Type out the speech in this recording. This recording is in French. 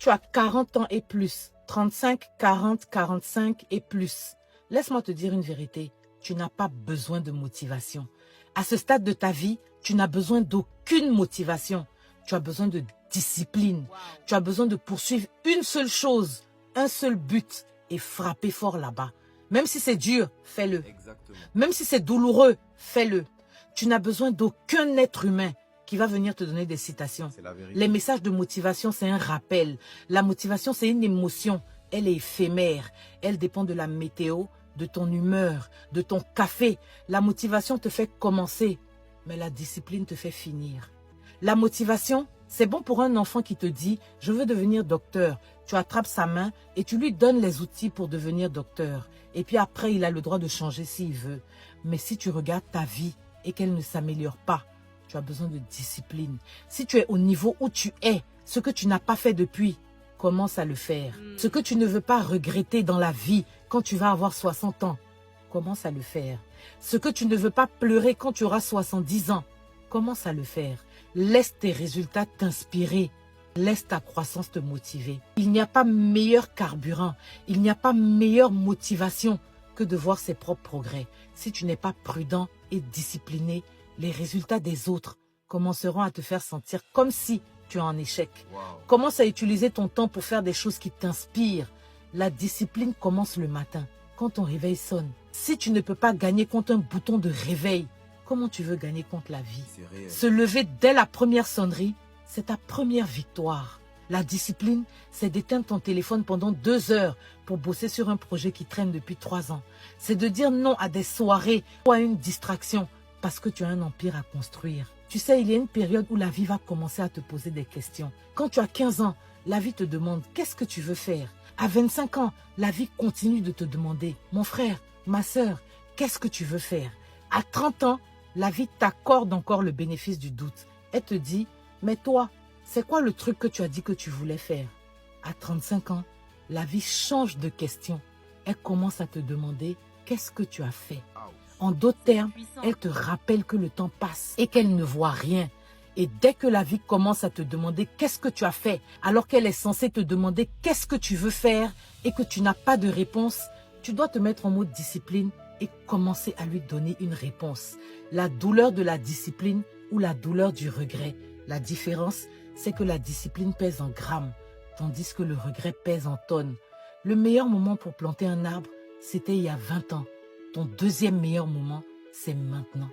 tu as 40 ans et plus, 35, 40, 45 et plus, laisse-moi te dire une vérité, tu n'as pas besoin de motivation. À ce stade de ta vie, tu n'as besoin d'aucune motivation. Tu as besoin de discipline. Tu as besoin de poursuivre une seule chose, un seul but et frapper fort là-bas. Même si c'est dur, fais-le. Même si c'est douloureux, fais-le. Tu n'as besoin d'aucun être humain qui va venir te donner des citations. Les messages de motivation, c'est un rappel. La motivation, c'est une émotion. Elle est éphémère. Elle dépend de la météo, de ton humeur, de ton café. La motivation te fait commencer, mais la discipline te fait finir. La motivation, c'est bon pour un enfant qui te dit « Je veux devenir docteur ». Tu attrapes sa main et tu lui donnes les outils pour devenir docteur. Et puis après, il a le droit de changer s'il veut. Mais si tu regardes ta vie et qu'elle ne s'améliore pas, tu as besoin de discipline. Si tu es au niveau où tu es, ce que tu n'as pas fait depuis, commence à le faire. Ce que tu ne veux pas regretter dans la vie quand tu vas avoir 60 ans, commence à le faire. Ce que tu ne veux pas pleurer quand tu auras 70 ans, commence à le faire. Laisse tes résultats t'inspirer. Laisse ta croissance te motiver. Il n'y a pas meilleur carburant, il n'y a pas meilleure motivation que de voir ses propres progrès. Si tu n'es pas prudent et discipliné, les résultats des autres commenceront à te faire sentir comme si tu es en échec. Commence à utiliser ton temps pour faire des choses qui t'inspirent. La discipline commence le matin, quand ton réveil sonne. Si tu ne peux pas gagner contre un bouton de réveil, comment tu veux gagner contre la vie? Se lever dès la première sonnerie, c'est ta première victoire. La discipline, c'est d'éteindre ton téléphone pendant 2 heures pour bosser sur un projet qui traîne depuis 3 ans. C'est de dire non à des soirées ou à une distraction parce que tu as un empire à construire. Tu sais, il y a une période où la vie va commencer à te poser des questions. Quand tu as 15 ans, la vie te demande qu'est-ce que tu veux faire. À 25 ans, la vie continue de te demander, mon frère, ma sœur, qu'est-ce que tu veux faire? À 30 ans, la vie t'accorde encore le bénéfice du doute. Elle te dit, mais toi, c'est quoi le truc que tu as dit que tu voulais faire? À 35 ans, la vie change de question. Elle commence à te demander, qu'est-ce que tu as fait? En d'autres termes, elle te rappelle que le temps passe et qu'elle ne voit rien. Et dès que la vie commence à te demander qu'est-ce que tu as fait, alors qu'elle est censée te demander qu'est-ce que tu veux faire et que tu n'as pas de réponse, tu dois te mettre en mode discipline et commencer à lui donner une réponse. La douleur de la discipline ou la douleur du regret. La différence, c'est que la discipline pèse en grammes, tandis que le regret pèse en tonnes. Le meilleur moment pour planter un arbre, c'était il y a 20 ans. Ton deuxième meilleur moment, c'est maintenant.